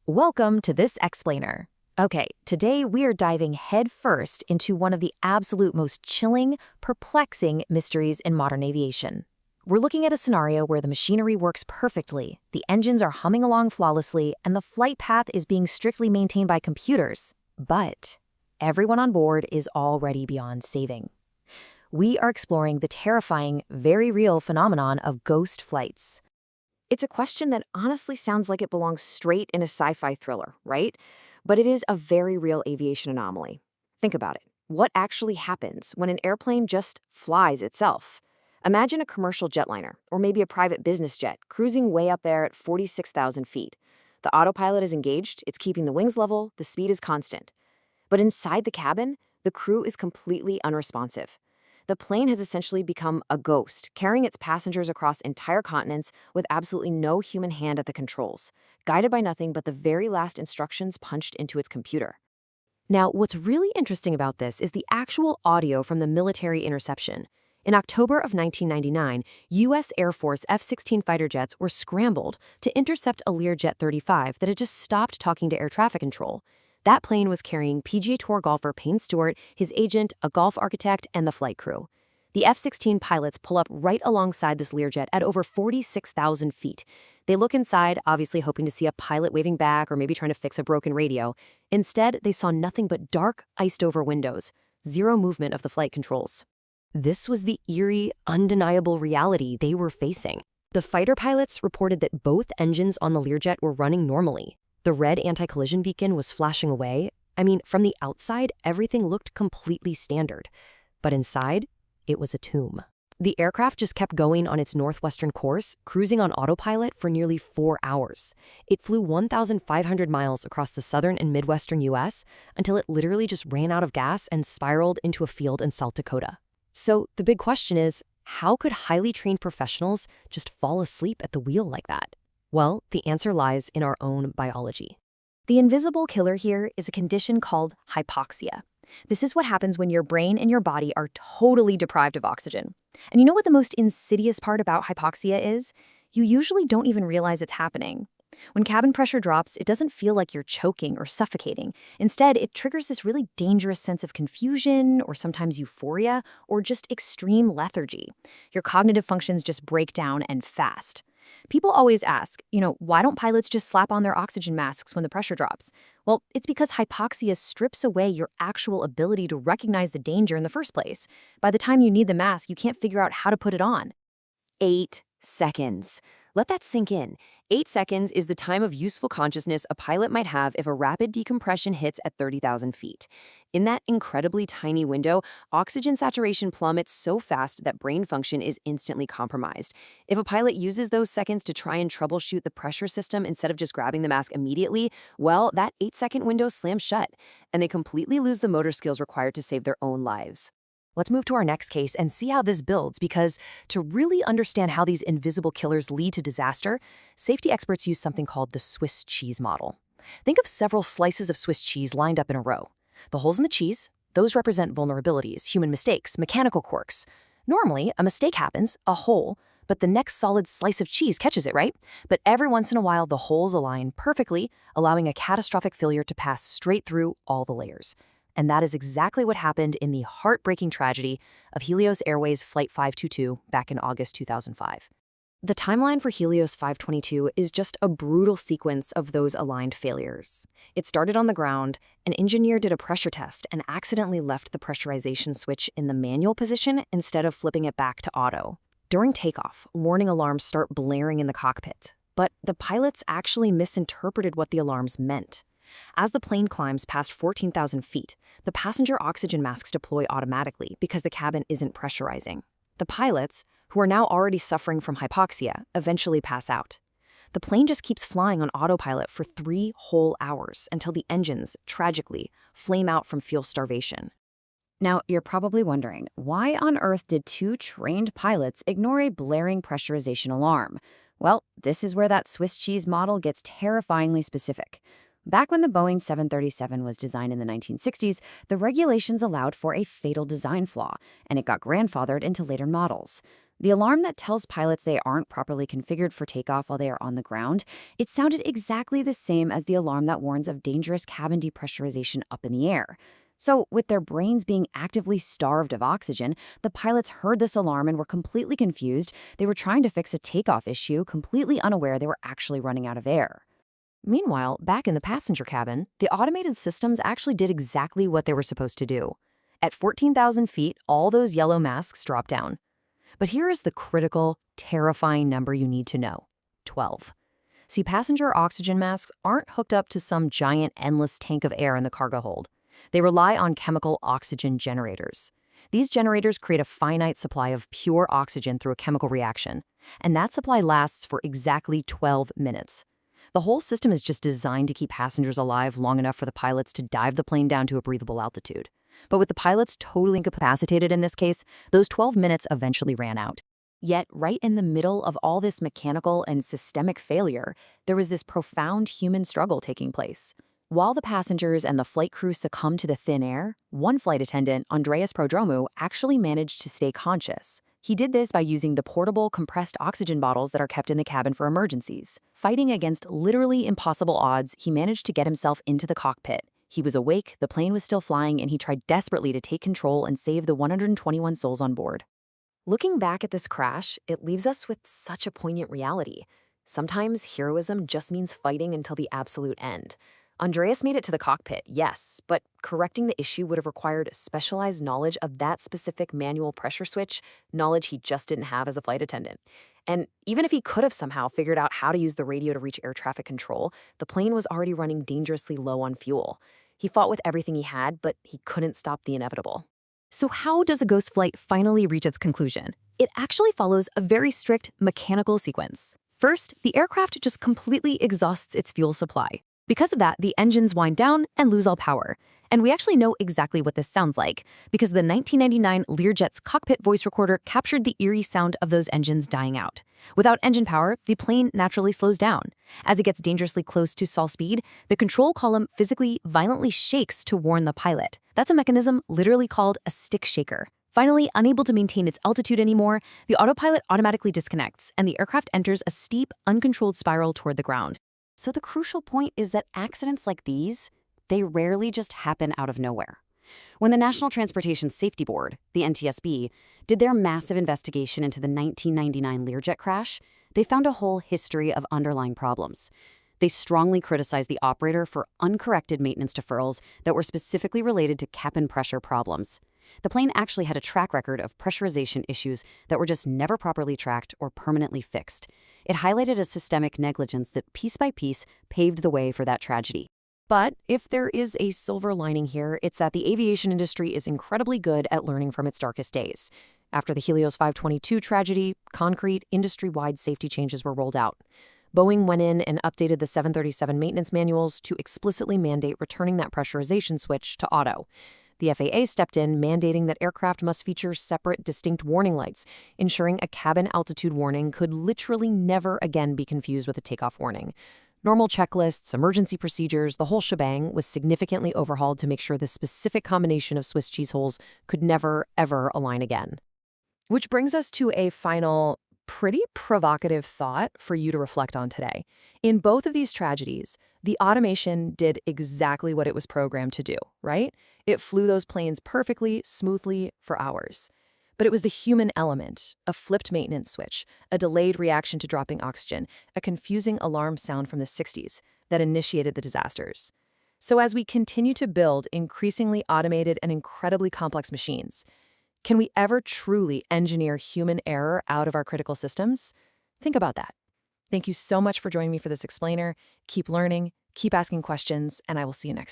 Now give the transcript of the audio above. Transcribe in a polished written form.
Welcome to this explainer. Okay, today we are diving headfirst into one of the absolute most chilling, perplexing mysteries in modern aviation. We're looking at a scenario where the machinery works perfectly, the engines are humming along flawlessly, and the flight path is being strictly maintained by computers. But everyone on board is already beyond saving. We are exploring the terrifying, very real phenomenon of ghost flights. It's a question that honestly sounds like it belongs straight in a sci-fi thriller, right? But it is a very real aviation anomaly. Think about it. What actually happens when an airplane just flies itself? Imagine a commercial jetliner, or maybe a private business jet, cruising way up there at 46,000 feet. The autopilot is engaged, it's keeping the wings level, the speed is constant. But inside the cabin, the crew is completely unresponsive. The plane has essentially become a ghost, carrying its passengers across entire continents with absolutely no human hand at the controls, guided by nothing but the very last instructions punched into its computer. Now, what's really interesting about this is the actual audio from the military interception. In October of 1999, U.S. Air Force F-16 fighter jets were scrambled to intercept a Learjet 35 that had just stopped talking to air traffic control. That plane was carrying PGA Tour golfer Payne Stewart, his agent, a golf architect, and the flight crew. The F-16 pilots pull up right alongside this Learjet at over 46,000 feet. They look inside, obviously hoping to see a pilot waving back or maybe trying to fix a broken radio. Instead, they saw nothing but dark, iced-over windows, zero movement of the flight controls. This was the eerie, undeniable reality they were facing. The fighter pilots reported that both engines on the Learjet were running normally. The red anti-collision beacon was flashing away. I mean, from the outside, everything looked completely standard. But inside, it was a tomb. The aircraft just kept going on its northwestern course, cruising on autopilot for nearly 4 hours. It flew 1,500 miles across the southern and midwestern U.S. until it literally just ran out of gas and spiraled into a field in South Dakota. So the big question is, how could highly trained professionals just fall asleep at the wheel like that? Well, the answer lies in our own biology. The invisible killer here is a condition called hypoxia. This is what happens when your brain and your body are totally deprived of oxygen. And you know what the most insidious part about hypoxia is? You usually don't even realize it's happening. When cabin pressure drops, it doesn't feel like you're choking or suffocating. Instead, it triggers this really dangerous sense of confusion, or sometimes euphoria, or just extreme lethargy. Your cognitive functions just break down and fast. People always ask, why don't pilots just slap on their oxygen masks when the pressure drops? Well, it's because hypoxia strips away your actual ability to recognize the danger in the first place. By the time you need the mask, you can't figure out how to put it on. 8 seconds. Let that sink in. 8 seconds is the time of useful consciousness a pilot might have if a rapid decompression hits at 30,000 feet. In that incredibly tiny window, oxygen saturation plummets so fast that brain function is instantly compromised. If a pilot uses those seconds to try and troubleshoot the pressure system instead of just grabbing the mask immediately, well, that 8-second window slams shut, and they completely lose the motor skills required to save their own lives. Let's move to our next case and see how this builds, because to really understand how these invisible killers lead to disaster, safety experts use something called the Swiss cheese model. Think of several slices of Swiss cheese lined up in a row. The holes in the cheese, those represent vulnerabilities, human mistakes, mechanical quirks. Normally, a mistake happens, a hole, but the next solid slice of cheese catches it, right? But every once in a while, the holes align perfectly, allowing a catastrophic failure to pass straight through all the layers. And that is exactly what happened in the heartbreaking tragedy of Helios Airways Flight 522 back in August 2005. The timeline for Helios 522 is just a brutal sequence of those aligned failures. It started on the ground. An engineer did a pressure test and accidentally left the pressurization switch in the manual position instead of flipping it back to auto. During takeoff, warning alarms start blaring in the cockpit. But the pilots actually misinterpreted what the alarms meant. As the plane climbs past 14,000 feet, the passenger oxygen masks deploy automatically because the cabin isn't pressurizing. The pilots, who are now already suffering from hypoxia, eventually pass out. The plane just keeps flying on autopilot for 3 whole hours until the engines, tragically, flame out from fuel starvation. Now, you're probably wondering, why on earth did 2 trained pilots ignore a blaring pressurization alarm? Well, this is where that Swiss cheese model gets terrifyingly specific. Back when the Boeing 737 was designed in the 1960s, the regulations allowed for a fatal design flaw, and it got grandfathered into later models. The alarm that tells pilots they aren't properly configured for takeoff while they are on the ground, it sounded exactly the same as the alarm that warns of dangerous cabin depressurization up in the air. So, with their brains being actively starved of oxygen, the pilots heard this alarm and were completely confused. They were trying to fix a takeoff issue, completely unaware they were actually running out of air. Meanwhile, back in the passenger cabin, the automated systems actually did exactly what they were supposed to do. At 14,000 feet, all those yellow masks dropped down. But here is the critical, terrifying number you need to know: 12. See, passenger oxygen masks aren't hooked up to some giant, endless tank of air in the cargo hold. They rely on chemical oxygen generators. These generators create a finite supply of pure oxygen through a chemical reaction, and that supply lasts for exactly 12 minutes. The whole system is just designed to keep passengers alive long enough for the pilots to dive the plane down to a breathable altitude. But with the pilots totally incapacitated in this case, those 12 minutes eventually ran out. Yet, right in the middle of all this mechanical and systemic failure, there was this profound human struggle taking place. While the passengers and the flight crew succumbed to the thin air, one flight attendant, Andreas Prodromou, actually managed to stay conscious. He did this by using the portable compressed oxygen bottles that are kept in the cabin for emergencies. Fighting against literally impossible odds, he managed to get himself into the cockpit. He was awake, the plane was still flying, and he tried desperately to take control and save the 121 souls on board. Looking back at this crash, it leaves us with such a poignant reality. Sometimes heroism just means fighting until the absolute end. Andreas made it to the cockpit, yes, but correcting the issue would have required specialized knowledge of that specific manual pressure switch, knowledge he just didn't have as a flight attendant. And even if he could have somehow figured out how to use the radio to reach air traffic control, the plane was already running dangerously low on fuel. He fought with everything he had, but he couldn't stop the inevitable. So how does a ghost flight finally reach its conclusion? It actually follows a very strict mechanical sequence. First, the aircraft just completely exhausts its fuel supply. Because of that, the engines wind down and lose all power. And we actually know exactly what this sounds like, because the 1999 Learjet's cockpit voice recorder captured the eerie sound of those engines dying out. Without engine power, the plane naturally slows down. As it gets dangerously close to stall speed, the control column physically, violently shakes to warn the pilot. That's a mechanism literally called a stick shaker. Finally, unable to maintain its altitude anymore, the autopilot automatically disconnects, and the aircraft enters a steep, uncontrolled spiral toward the ground. So the crucial point is that accidents like these, they rarely just happen out of nowhere. When the National Transportation Safety Board, the NTSB, did their massive investigation into the 1999 Learjet crash, they found a whole history of underlying problems. They strongly criticized the operator for uncorrected maintenance deferrals that were specifically related to cabin pressure problems. The plane actually had a track record of pressurization issues that were just never properly tracked or permanently fixed. It highlighted a systemic negligence that piece by piece paved the way for that tragedy. But if there is a silver lining here, it's that the aviation industry is incredibly good at learning from its darkest days. After the Helios 522 tragedy, concrete, industry-wide safety changes were rolled out. Boeing went in and updated the 737 maintenance manuals to explicitly mandate returning that pressurization switch to auto. The FAA stepped in, mandating that aircraft must feature separate, distinct warning lights, ensuring a cabin altitude warning could literally never again be confused with a takeoff warning. Normal checklists, emergency procedures, the whole shebang was significantly overhauled to make sure the specific combination of Swiss cheese holes could never, ever align again. Which brings us to a final, pretty provocative thought for you to reflect on today. In both of these tragedies, the automation did exactly what it was programmed to do, right? It flew those planes perfectly, smoothly, for hours. But it was the human element, a flipped maintenance switch, a delayed reaction to dropping oxygen, a confusing alarm sound from the 60s that initiated the disasters. So as we continue to build increasingly automated and incredibly complex machines, can we ever truly engineer human error out of our critical systems? Think about that. Thank you so much for joining me for this explainer. Keep learning, keep asking questions, and I will see you next time.